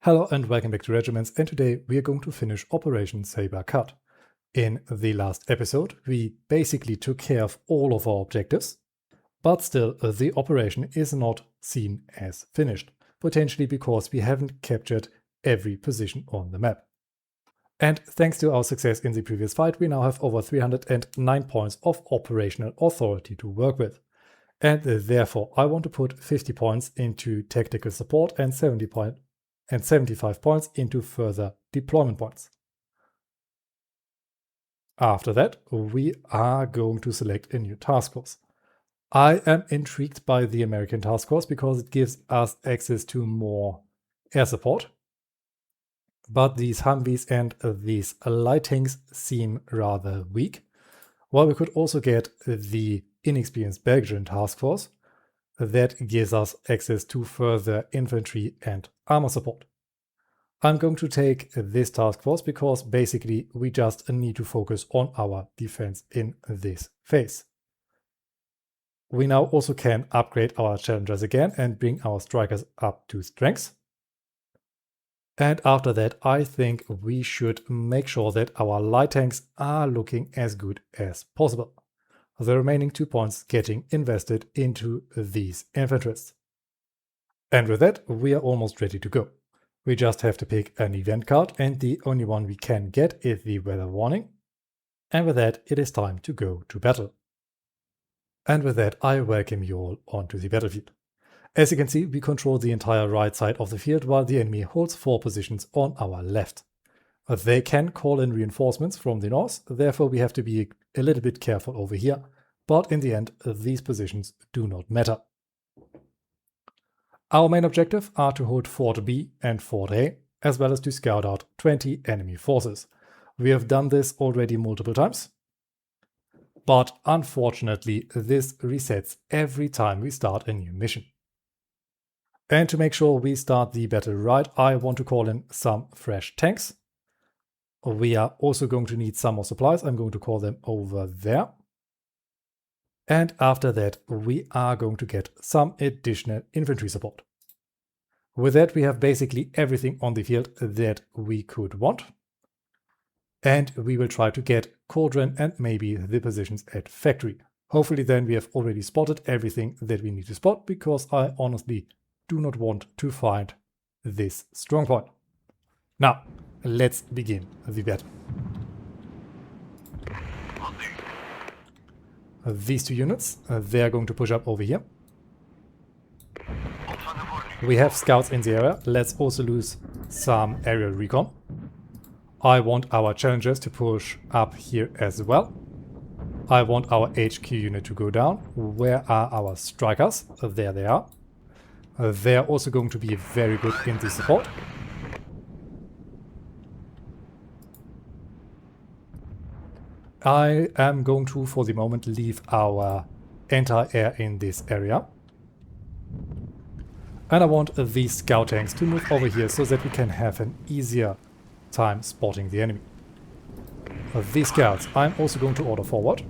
Hello and welcome back to Regiments, and today we are going to finish Operation Saber Cut. In the last episode we basically took care of all of our objectives, but still the operation is not seen as finished, potentially because we haven't captured every position on the map. And thanks to our success in the previous fight, we now have over 309 points of operational authority to work with. And therefore I want to put 50 points into tactical support and 75 points into further deployment points. After that, we are going to select a new task force. I am intrigued by the American task force because it gives us access to more air support. But these Humvees and these light tanks seem rather weak. While we could also get the inexperienced Belgian task force that gives us access to further infantry and armor support. I'm going to take this task force because basically we just need to focus on our defense in this phase. We now also can upgrade our challengers again and bring our strikers up to strength. And after that, I think we should make sure that our light tanks are looking as good as possible. The remaining 2 points getting invested into these infanterists. And with that, we are almost ready to go. We just have to pick an event card, and the only one we can get is the weather warning. And with that, it is time to go to battle. And with that, I welcome you all onto the battlefield. As you can see, we control the entire right side of the field while the enemy holds 4 positions on our left. They can call in reinforcements from the north, therefore we have to be a little bit careful over here, but in the end, these positions do not matter. Our main objective are to hold Fort B and Fort A, as well as to scout out 20 enemy forces. We have done this already multiple times, but unfortunately this resets every time we start a new mission. And to make sure we start the battle right, I want to call in some fresh tanks. We are also going to need some more supplies. I'm going to call them over there. And after that, we are going to get some additional infantry support. With that, we have basically everything on the field that we could want. And we will try to get Cauldron and maybe the positions at Factory. Hopefully then we have already spotted everything that we need to spot, because I honestly do not want to find this strong point. Now, let's begin the battle. These 2 units, they are going to push up over here. We have scouts in the area. Let's also lose some aerial recon. I want our challengers to push up here as well. I want our HQ unit to go down. Where are our strikers? There they are. They are also going to be very good in the support. I am going to, for the moment, leave our anti-air in this area. And I want these scout tanks to move over here so that we can have an easier time spotting the enemy. These scouts I'm also going to order forward.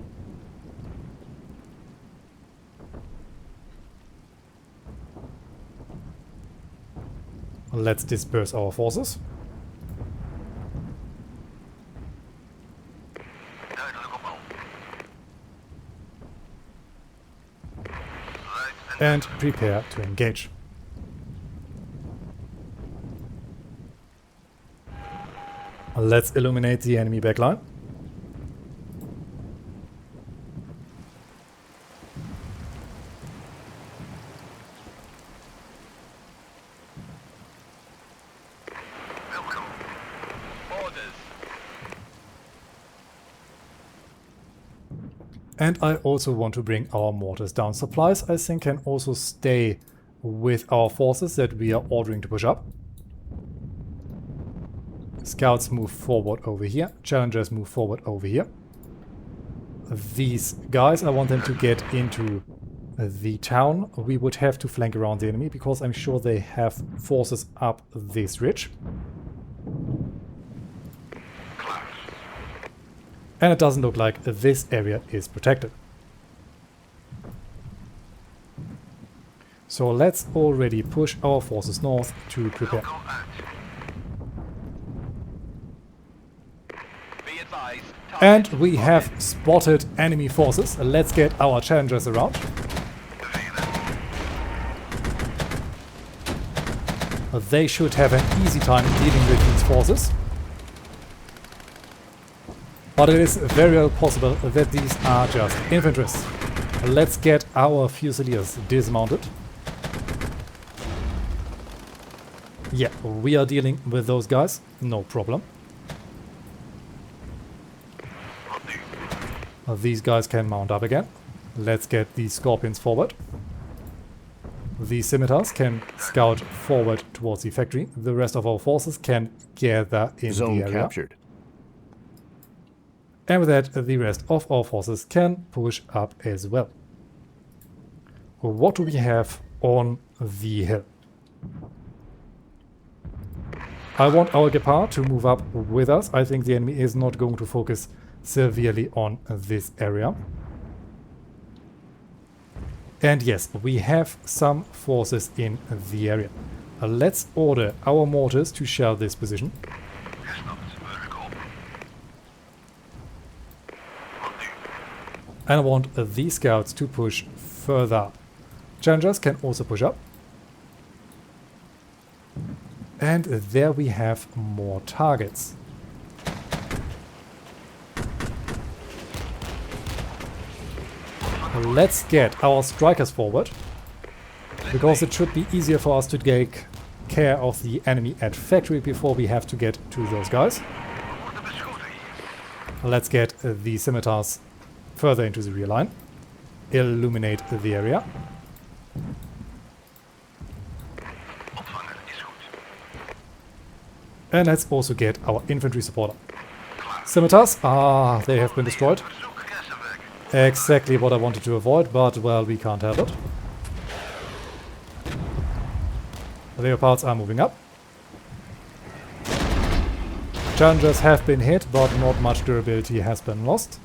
Let's disperse our forces. And prepare to engage. Let's illuminate the enemy backline. And I also want to bring our mortars down. Supplies, I think, can also stay with our forces that we are ordering to push up. Scouts move forward over here. Challengers move forward over here. These guys, I want them to get into the town. We would have to flank around the enemy because I'm sure they have forces up this ridge. And it doesn't look like this area is protected. So let's already push our forces north to prepare. And we have spotted enemy forces. Let's get our challengers around. They should have an easy time dealing with these forces. But it is very well possible that these are just infanterists. Let's get our Fusiliers dismounted. Yeah, we are dealing with those guys, no problem. These guys can mount up again. Let's get the Scorpions forward. The Scimitars can scout forward towards the factory. The rest of our forces can gather in the area. Captured. And with that, the rest of our forces can push up as well. What do we have on the hill? I want our Gepard to move up with us. I think the enemy is not going to focus severely on this area. And yes, we have some forces in the area. Let's order our mortars to shell this position. And I want these scouts to push further up. Challengers can also push up. And there we have more targets. Let's get our strikers forward, because it should be easier for us to take care of the enemy at factory before we have to get to those guys. Let's get the Scimitars further into the rear line, illuminate the area. And let's also get our infantry supporter. Scimitars, they have been destroyed. Exactly what I wanted to avoid, but well, we can't help it. The Leopards are moving up. Challengers have been hit, but not much durability has been lost.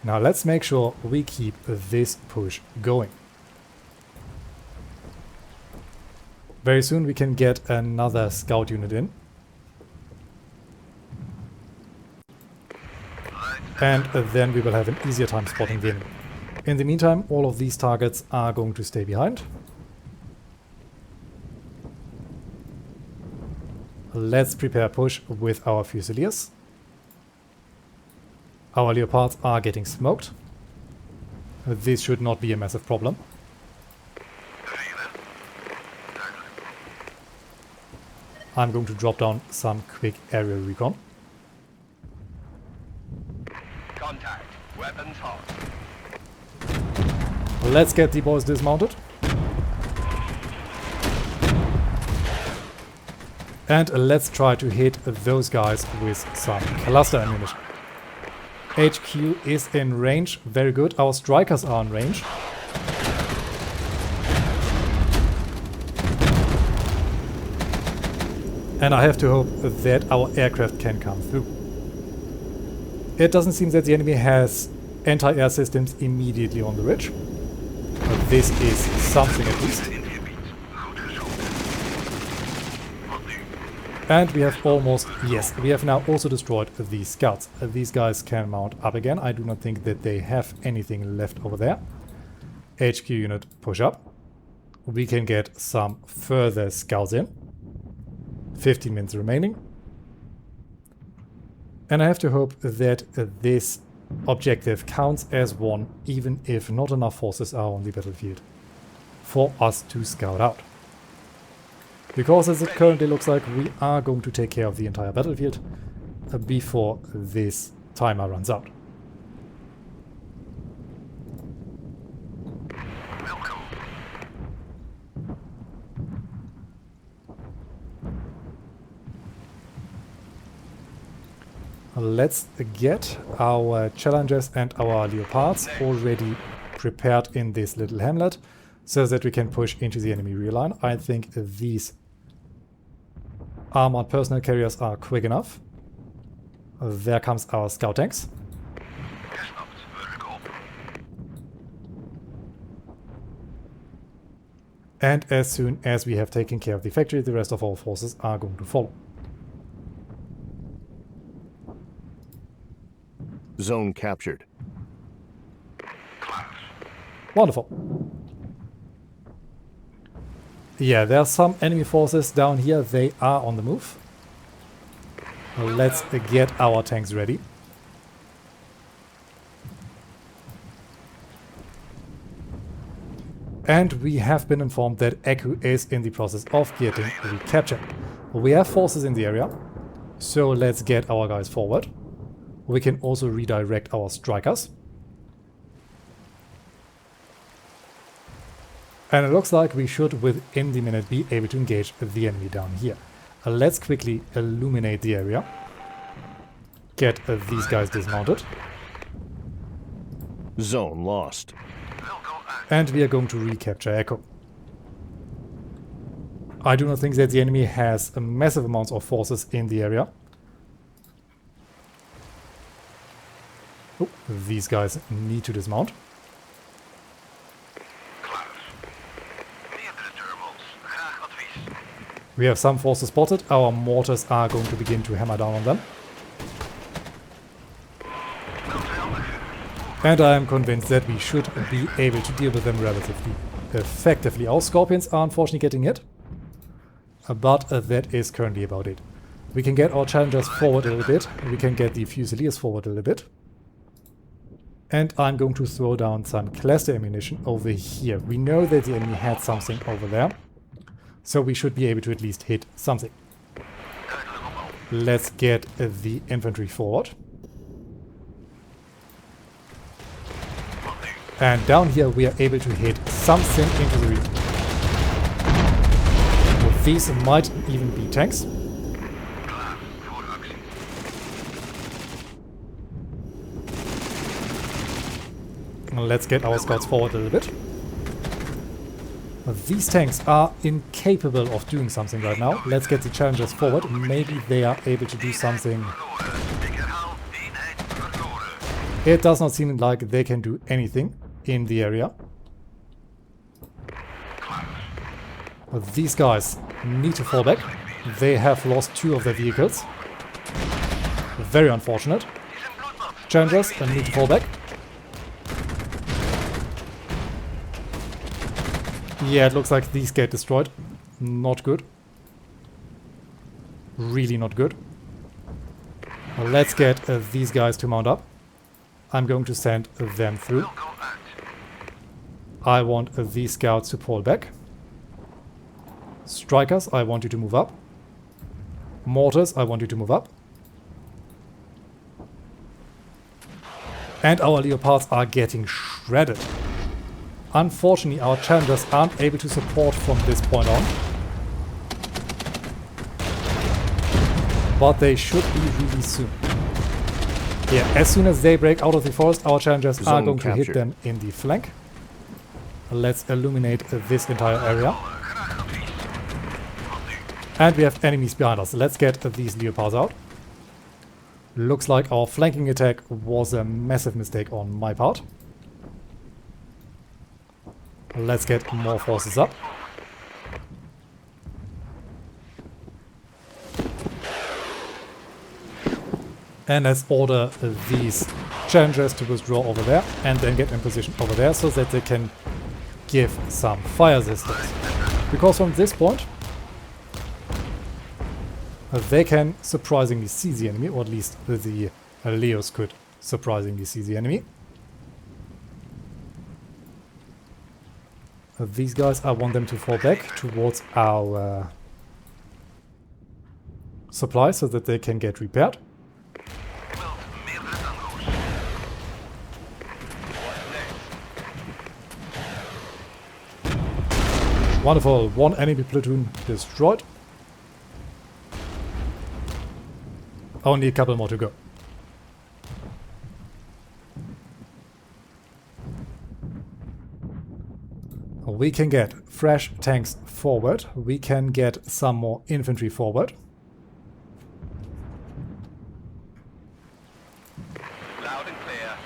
Now let's make sure we keep this push going. Very soon we can get another scout unit in. And then we will have an easier time spotting the enemy. In the meantime, all of these targets are going to stay behind. Let's prepare push with our Fusiliers. Our Leopards are getting smoked. This should not be a massive problem. I'm going to drop down some quick aerial recon. Contact. Weapons hot. Let's get the boys dismounted. And let's try to hit those guys with some cluster ammunition. HQ is in range. Very good. Our strikers are in range. And I have to hope that our aircraft can come through. It doesn't seem that the enemy has anti-air systems immediately on the ridge. But this is something at least. And we have almost, yes, we have now also destroyed these scouts. These guys can mount up again. I do not think that they have anything left over there. HQ unit push up. We can get some further scouts in. 15 minutes remaining. And I have to hope that this objective counts as one, even if not enough forces are on the battlefield for us to scout out. Because as it currently looks like, we are going to take care of the entire battlefield before this timer runs out. Let's get our Challengers and our Leopards already prepared in this little hamlet so that we can push into the enemy rear line. I think these armored personnel carriers are quick enough. There comes our scout tanks. And as soon as we have taken care of the factory, the rest of our forces are going to follow. Zone captured. Wonderful. Yeah, there are some enemy forces down here. They are on the move. Let's get our tanks ready. And we have been informed that Echo is in the process of getting recaptured. We have forces in the area, so let's get our guys forward. We can also redirect our strikers. And it looks like we should, within the minute, be able to engage the enemy down here. Let's quickly illuminate the area. Get these guys dismounted. Zone lost. And we are going to recapture Echo. I do not think that the enemy has massive amounts of forces in the area. Oh, these guys need to dismount. We have some forces spotted. Our mortars are going to begin to hammer down on them. And I am convinced that we should be able to deal with them relatively effectively. Our Scorpions are unfortunately getting hit, but that is currently about it. We can get our Challengers forward a little bit. We can get the Fusiliers forward a little bit. And I'm going to throw down some cluster ammunition over here. We know that the enemy had something over there, so we should be able to at least hit something. Let's get the infantry forward. And down here we are able to hit something into the region. Well, these might even be tanks. Let's get our scouts forward a little bit. These tanks are incapable of doing something right now. Let's get the Challengers forward. Maybe they are able to do something. It does not seem like they can do anything in the area. These guys need to fall back. They have lost 2 of their vehicles. Very unfortunate. Challengers need to fall back. Yeah, it looks like these get destroyed. Not good. Really not good. Let's get these guys to mount up. I'm going to send them through. I want these scouts to pull back. Strikers, I want you to move up. Mortars, I want you to move up. And our Leopards are getting shredded. Unfortunately, our Challengers aren't able to support from this point on. But they should be really soon. Yeah, as soon as they break out of the forest, our Challengers are going to hit them in the flank. Let's illuminate this entire area. And we have enemies behind us. Let's get these Leopards out. Looks like our flanking attack was a massive mistake on my part. Let's get more forces up. And let's order these Challengers to withdraw over there and then get in position over there so that they can give some fire resistance. Because from this point they can surprisingly see the enemy, or at least the Leos could surprisingly see the enemy. These guys, I want them to fall back towards our supply so that they can get repaired. Wonderful, 1 enemy platoon destroyed. Only a couple more to go. We can get fresh tanks forward. We can get some more infantry forward. Loud and clear.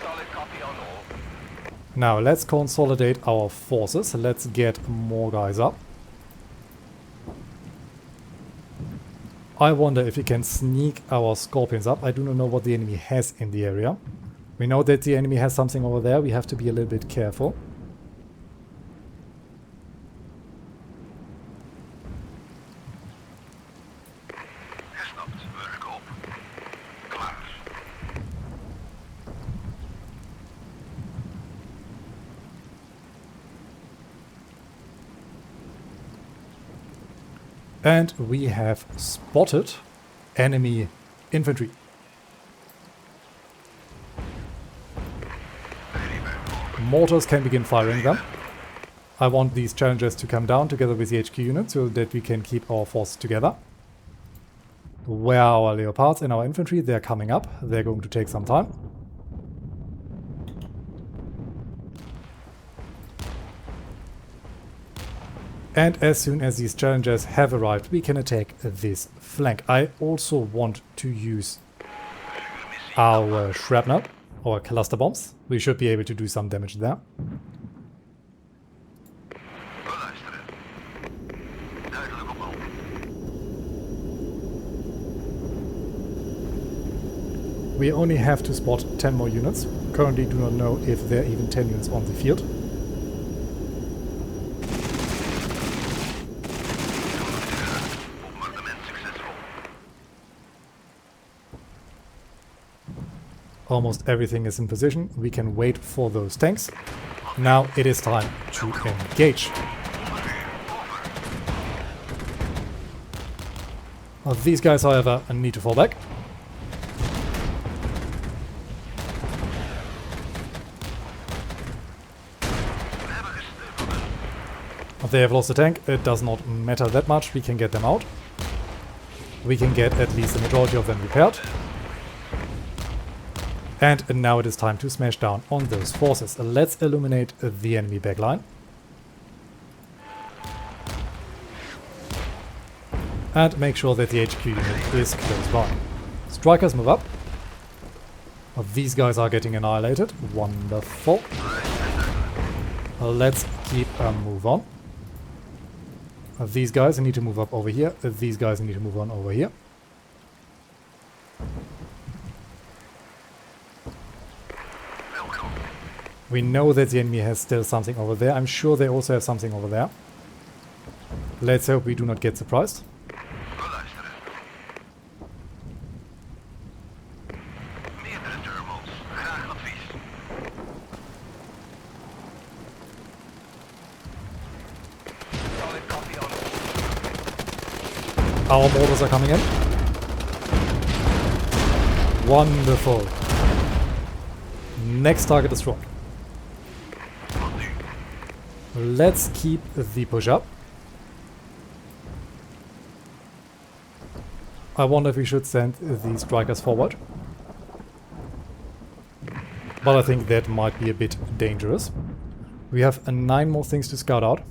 Solid copy on all. Now let's consolidate our forces. Let's get more guys up. I wonder if we can sneak our Scorpions up. I do not know what the enemy has in the area. We know that the enemy has something over there. We have to be a little bit careful. And we have spotted enemy infantry. Mortars can begin firing them. I want these challengers to come down together with the HQ unit so that we can keep our forces together. Where are our Leopards and our infantry? They're coming up. They're going to take some time. And as soon as these challengers have arrived, we can attack this flank. I also want to use our shrapnel or cluster bombs. We should be able to do some damage there. We only have to spot 10 more units. Currently do not know if there are even 10 units on the field. Almost everything is in position. We can wait for those tanks. Now it is time to engage. These guys, however, need to fall back. They have lost a tank. It does not matter that much. We can get them out. We can get at least the majority of them repaired. And now it is time to smash down on those forces. Let's illuminate the enemy backline. And make sure that the HQ unit is close by. Strikers move up. These guys are getting annihilated. Wonderful. Let's keep a move on. These guys need to move up over here. These guys need to move on over here. We know that the enemy has still something over there. I'm sure they also have something over there. Let's hope we do not get surprised. Our mortars are coming in. Wonderful. Next target destroyed. Let's keep the push up. I wonder if we should send the strikers forward. But I think that might be a bit dangerous. We have 9 more things to scout out.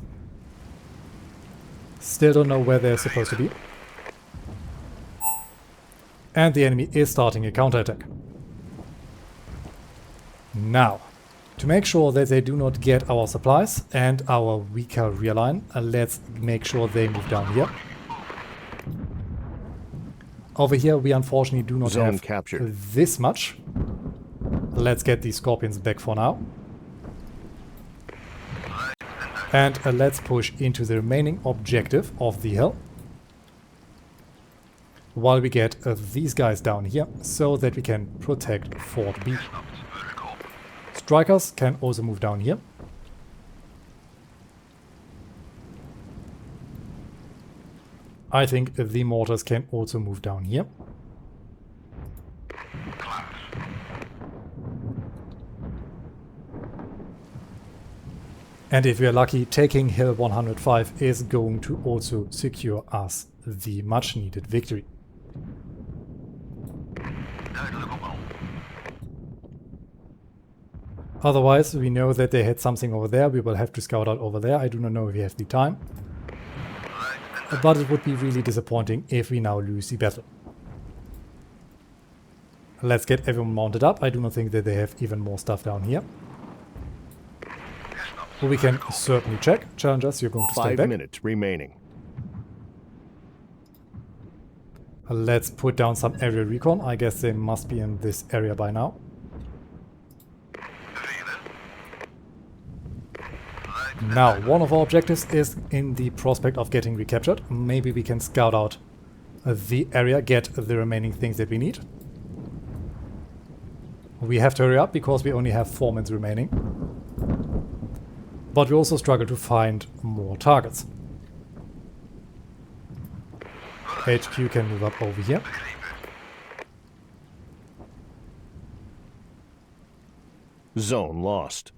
Still don't know where they're supposed to be. And the enemy is starting a counterattack. Now, to make sure that they do not get our supplies and our weaker rear line, let's make sure they move down here. Over here we unfortunately do not have this much. Let's get these Scorpions back for now. And let's push into the remaining objective of the hill. While we get these guys down here, so that we can protect Fort B. Strikers can also move down here. I think the mortars can also move down here. And if we are lucky, taking Hill 105 is going to also secure us the much needed victory. Otherwise, we know that they had something over there. We will have to scout out over there. I do not know if we have the time. But it would be really disappointing if we now lose the battle. Let's get everyone mounted up. I do not think that they have even more stuff down here. We can certainly check. Challengers, you're going to stay 5 back. minutes remaining. Let's put down some aerial recon. I guess they must be in this area by now. Now, one of our objectives is in the prospect of getting recaptured. Maybe we can scout out the area, get the remaining things that we need. We have to hurry up because we only have 4 minutes remaining. But we also struggle to find more targets. HQ can move up over here. Zone lost.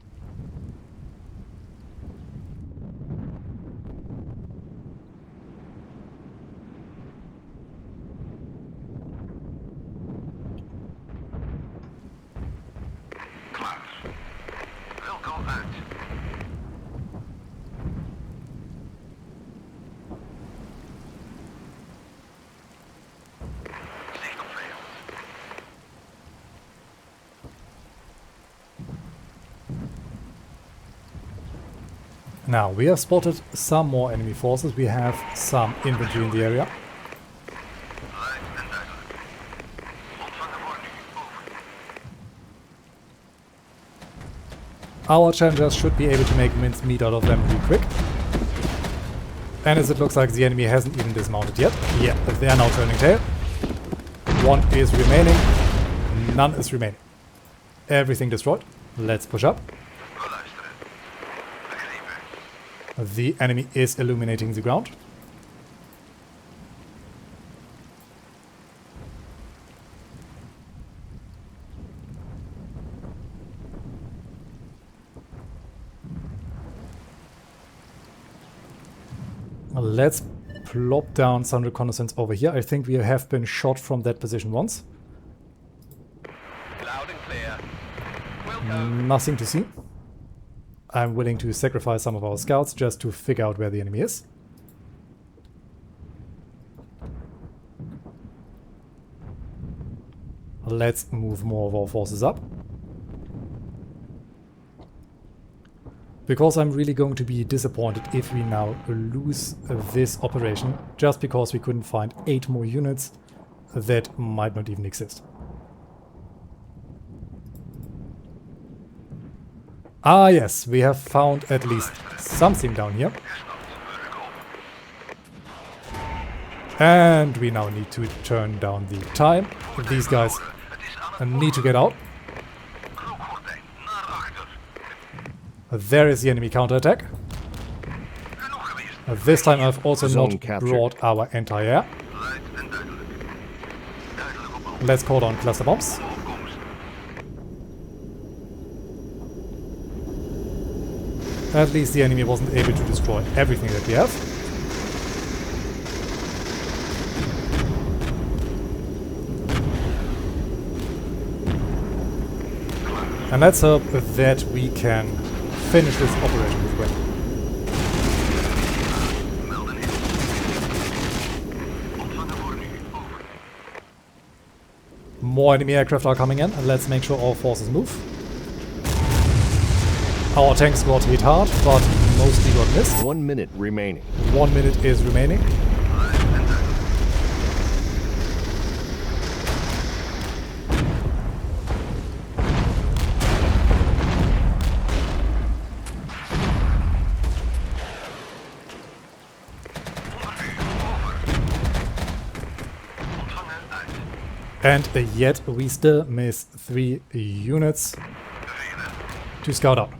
Now, we have spotted some more enemy forces. We have some infantry in the area. Our challengers should be able to make mincemeat out of them really quick. And as it looks like the enemy hasn't even dismounted yet. Yeah, they are now turning tail. One is remaining. None is remaining. Everything destroyed. Let's push up. The enemy is illuminating the ground. Let's plop down some reconnaissance over here. I think we have been shot from that position once. Loud and clear. We'll go. Nothing to see. I'm willing to sacrifice some of our scouts just to figure out where the enemy is. Let's move more of our forces up. Because I'm really going to be disappointed if we now lose this operation just because we couldn't find 8 more units that might not even exist. Ah yes, we have found at least something down here. And we now need to turn down the time. These guys need to get out. There is the enemy counterattack. This time I've also Zone not captured. brought our entire. Let's call down cluster bombs. At least the enemy wasn't able to destroy everything that we have. And let's hope that we can finish this operation with a win. More enemy aircraft are coming in, and let's make sure all forces move. Our tanks got hit hard, but mostly got missed. 1 minute remaining. 1 minute is remaining. And yet we still miss 3 units to scout out.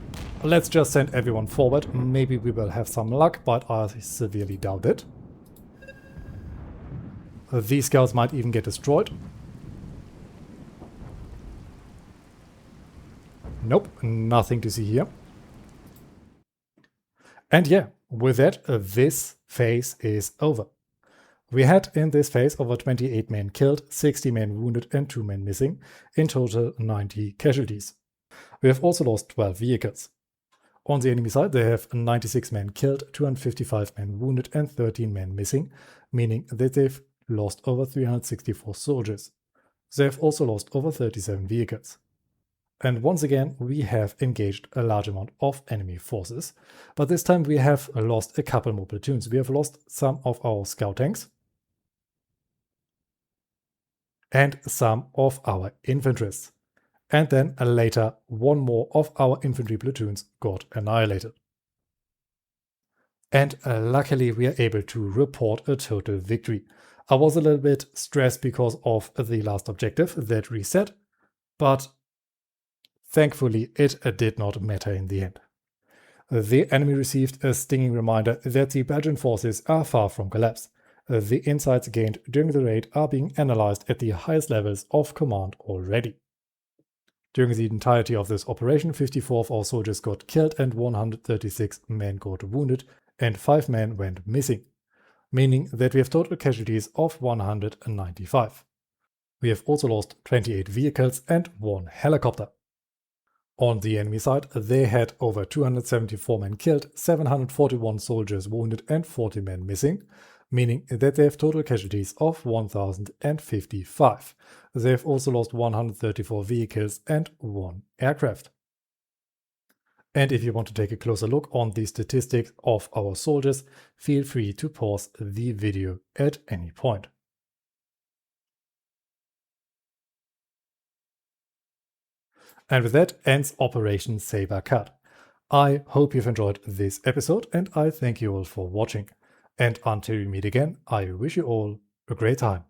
Let's just send everyone forward. Maybe we will have some luck, but I severely doubt it. These scouts might even get destroyed. Nope, nothing to see here. And yeah, with that, this phase is over. We had in this phase over 28 men killed, 60 men wounded and 2 men missing, in total 90 casualties. We have also lost 12 vehicles. On the enemy side, they have 96 men killed, 255 men wounded and 13 men missing, meaning that they've lost over 364 soldiers. They have also lost over 37 vehicles. And once again, we have engaged a large amount of enemy forces. But this time we have lost a couple more platoons. We have lost some of our scout tanks and some of our infantry's. And then later, one more of our infantry platoons got annihilated. And luckily, we are able to report a total victory. I was a little bit stressed because of the last objective that reset, but thankfully, it did not matter in the end. The enemy received a stinging reminder that the Belgian forces are far from collapse. The insights gained during the raid are being analyzed at the highest levels of command already. During the entirety of this operation, 54 of our soldiers got killed and 136 men got wounded, and 5 men went missing, meaning that we have total casualties of 195. We have also lost 28 vehicles and 1 helicopter. On the enemy side, they had over 274 men killed, 741 soldiers wounded and 40 men missing, meaning that they have total casualties of 1055. They have also lost 134 vehicles and 1 aircraft. And if you want to take a closer look on the statistics of our soldiers, feel free to pause the video at any point. And with that ends Operation Saber Cut. I hope you've enjoyed this episode and I thank you all for watching. And until we meet again, I wish you all a great time.